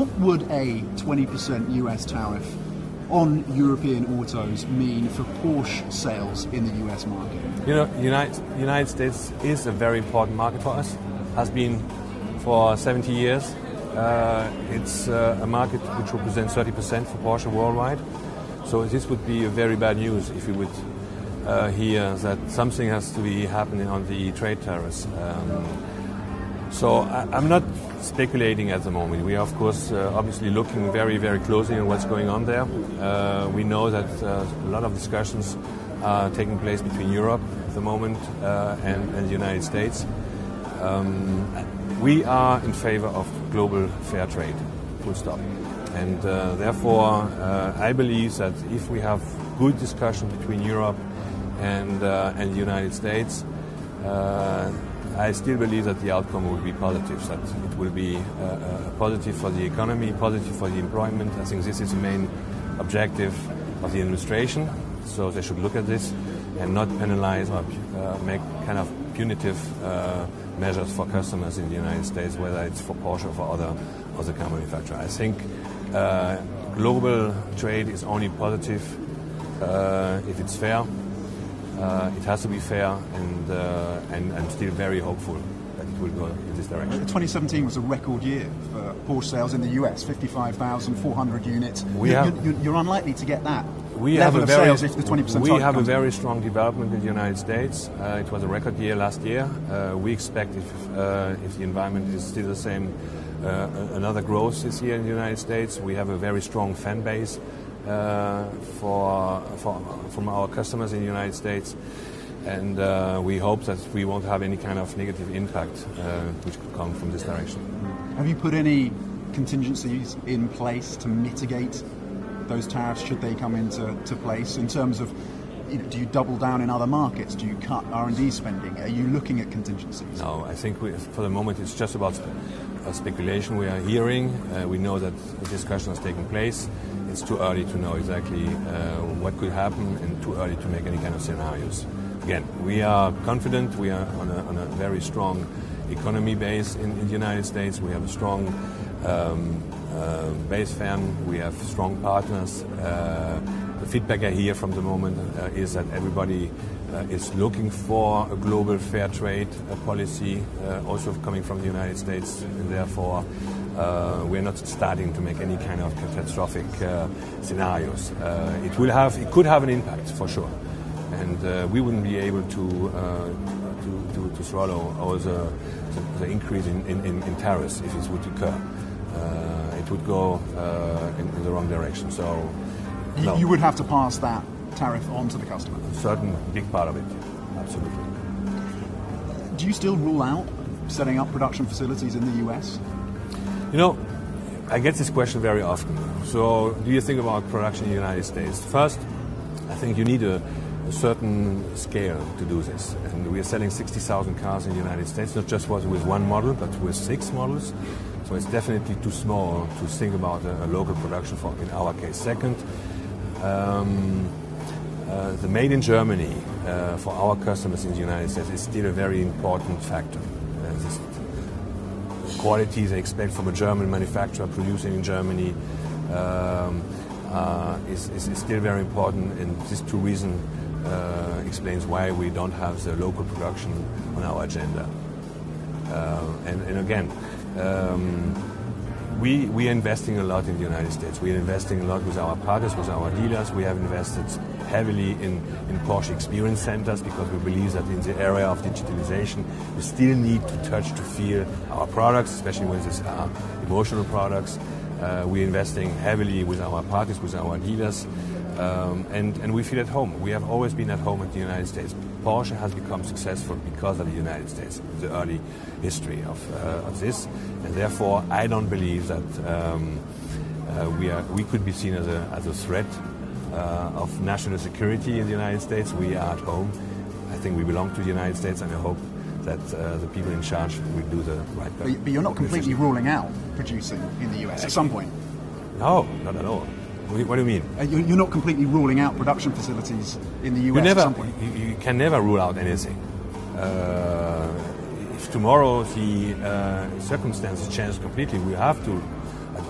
What would a 20% US tariff on European autos mean for Porsche sales in the US market? You know, United States is a very important market for us, has been for 70 years. It's a market which represents 30% for Porsche worldwide. So this would be a very bad news if we would hear that something has to be happening on the trade tariffs. So I'm not speculating at the moment. We are, of course, obviously looking very, very closely on what's going on there. We know that a lot of discussions are taking place between Europe at the moment and the United States. We are in favor of global fair trade, full stop. And therefore, I believe that if we have good discussion between Europe and the United States, I still believe that the outcome will be positive, that it will be positive for the economy, positive for the employment. I think this is the main objective of the administration, so they should look at this and not penalize or make kind of punitive measures for customers in the United States, whether it's for Porsche or for other car manufacturers. I think global trade is only positive if it's fair. It has to be fair, and I'm still very hopeful that it will go in this direction. 2017 was a record year for Porsche sales in the US, 55,400 units. You're unlikely to get that level of sales if the 20% We have a very strong development in the United States. It was a record year last year. We expect if the environment is still the same, another growth this year in the United States. We have a very strong fan base from our customers in the United States, and we hope that we won't have any kind of negative impact which could come from this direction. Have you put any contingencies in place to mitigate those tariffs should they come into place, in terms of, do you double down in other markets? Do you cut R&D spending? Are you looking at contingencies? No, I think for the moment it's just about speculation. We are hearing, we know that a discussion is taking place. It's too early to know exactly what could happen, and too early to make any kind of scenarios. Again, we are confident. We are on a very strong economy base in the United States. We have a strong base fan. We have strong partners. The feedback I hear from the moment is that everybody is looking for a global fair trade policy, also coming from the United States, and therefore we're not starting to make any kind of catastrophic scenarios. It could have an impact for sure, and we wouldn't be able to swallow all the increase in tariffs if this would occur. It would go in the wrong direction. So no. You would have to pass that tariff on to the customer. A certain big part of it, absolutely. Do you still rule out setting up production facilities in the US? You know, I get this question very often. So, do you think about production in the United States? First, I think you need a certain scale to do this. And we are selling 60,000 cars in the United States, not just with one model, but with 6 models. So it's definitely too small to think about a local production for, in our case. Second, the made in Germany for our customers in the United States is still a very important factor. The quality they expect from a German manufacturer producing in Germany is still very important, and these two reasons explains why we don't have the local production on our agenda. And again, we are investing a lot in the United States. We are investing a lot with our partners, with our dealers. We have invested heavily in Porsche experience centers, because we believe that in the area of digitalization, we still need to touch, to feel our products, especially when these are emotional products. We're investing heavily with our partners, with our dealers, and we feel at home. We have always been at home in the United States. Porsche has become successful because of the United States, the early history of this, and therefore I don't believe that we could be seen as a threat of national security in the United States. We are at home. I think we belong to the United States, and I hope that the people in charge will do the right thing. But you're not completely ruling out producing in the US at some point? No, not at all. What do you mean? You're not completely ruling out production facilities in the US at some point? You can never rule out anything. If tomorrow the circumstances change completely, we have to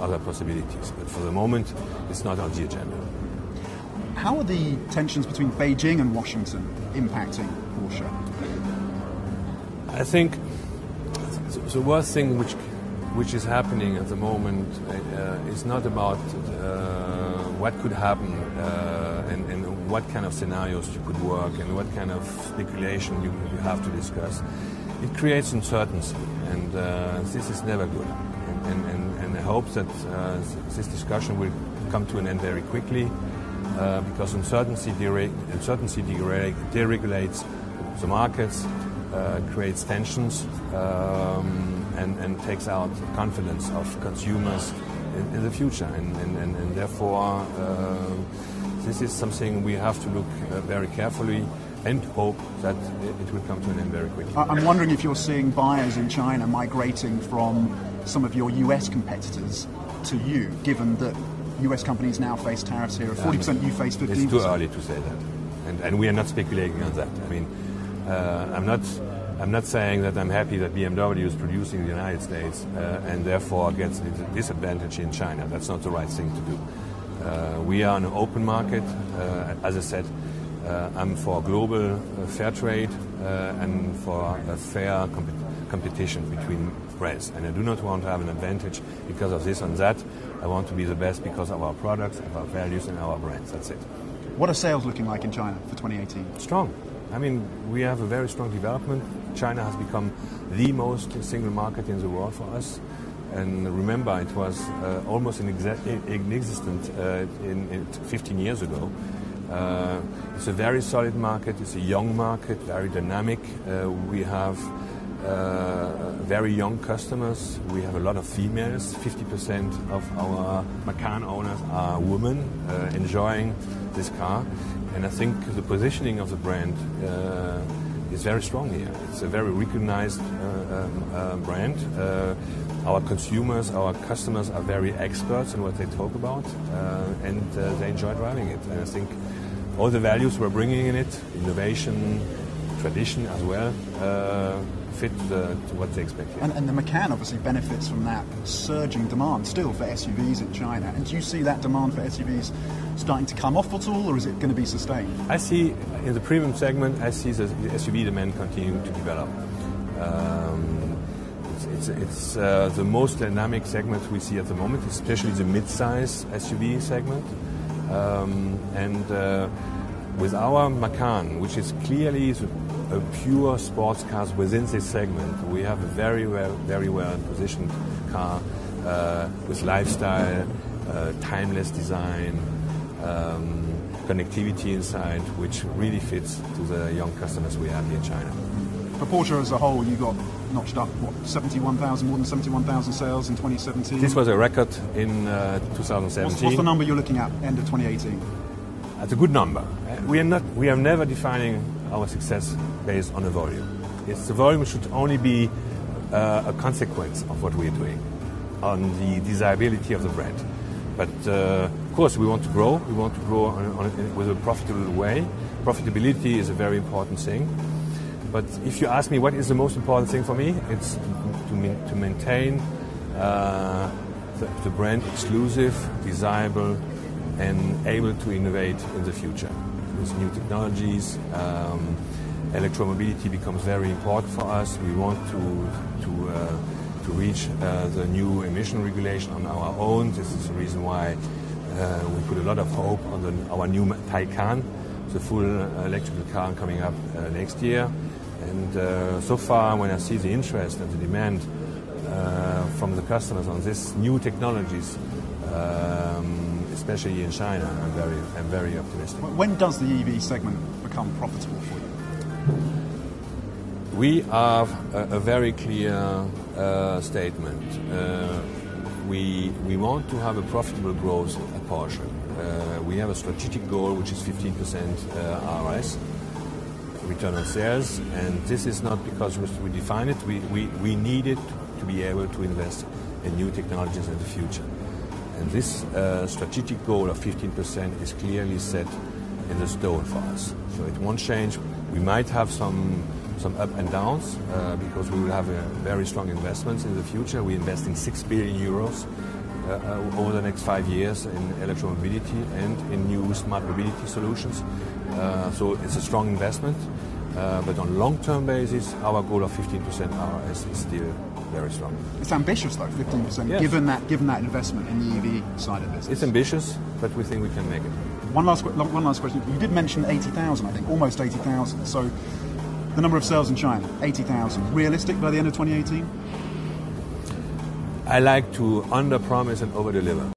other possibilities. But for the moment, it's not on the agenda. How are the tensions between Beijing and Washington impacting Porsche? I think the worst thing which is happening at the moment is not about what could happen and what kind of scenarios you could work and what kind of speculation you have to discuss. It creates uncertainty, and this is never good. And I hope that this discussion will come to an end very quickly, because uncertainty deregulates the markets, creates tensions, and takes out confidence of consumers in the future. And therefore, this is something we have to look very carefully and hope that it will come to an end very quickly. I'm wondering if you're seeing buyers in China migrating from some of your US competitors to you, given that US companies now face tariffs here of 40%, you face 15%. It's too early to say that, and we are not speculating on that. I mean, I'm not saying that I'm happy that BMW is producing in the United States and therefore gets a disadvantage in China. That's not the right thing to do. We are an open market. As I said, I'm for global fair trade and for a fair competition between brands. And I do not want to have an advantage because of this and that. I want to be the best because of our products, of our values and our brands. That's it. What are sales looking like in China for 2018? Strong. I mean, we have a very strong development. China has become the most single market in the world for us. And remember, it was almost inexistent 15 years ago. It's a very solid market. It's a young market, very dynamic. We have very young customers. We have a lot of females. 50% of our Macan owners are women enjoying this car. And I think the positioning of the brand is very strong here. It's a very recognized brand. Our consumers, our customers are very experts in what they talk about, and they enjoy driving it. And I think all the values we're bringing in it, innovation, tradition as well, fit to what they expect here. And the Macan obviously benefits from that surging demand still for SUVs in China. And do you see that demand for SUVs starting to come off at all, or is it going to be sustained? I see in the premium segment, I see the SUV demand continuing to develop. It's the most dynamic segment we see at the moment, especially the mid-size SUV segment. With our Macan, which is clearly a pure sports car within this segment, we have a very well positioned car with lifestyle, timeless design, connectivity inside, which really fits to the young customers we have here in China. For Porsche as a whole, you got notched up, what, more than 71,000 sales in 2017? This was a record in 2017. What's the number you're looking at end of 2018? That's a good number. We are never defining our success based on a volume. The volume should only be a consequence of what we are doing, on the desirability of the brand. But of course, we want to grow. We want to grow with a profitable way. Profitability is a very important thing. But if you ask me what is the most important thing for me, it's to maintain the brand exclusive, desirable, and able to innovate in the future with new technologies. Electromobility becomes very important for us. We want to reach the new emission regulation on our own. This is the reason why we put a lot of hope on our new Taycan, the full electrical car coming up next year. And so far, when I see the interest and the demand from the customers on these new technologies, especially in China, I'm very optimistic. When does the EV segment become profitable for you? We have a very clear statement. We want to have a profitable growth at Porsche. We have a strategic goal, which is 15% RS, return on sales, and this is not because we define it. We need it to be able to invest in new technologies in the future. And this strategic goal of 15% is clearly set in the stone for us. So it won't change. We might have some up and downs because we will have very strong investments in the future. We're investing 6 billion euros over the next 5 years in electromobility and in new smart mobility solutions. So it's a strong investment, but on long-term basis, our goal of 15% ROS is still very strong. It's ambitious though, 15%, yes. given that investment in the EV side of business. It's ambitious, but we think we can make it. One last question. You did mention 80,000, I think, almost 80,000. So the number of sales in China, 80,000. Realistic by the end of 2018? I like to under-promise and over-deliver.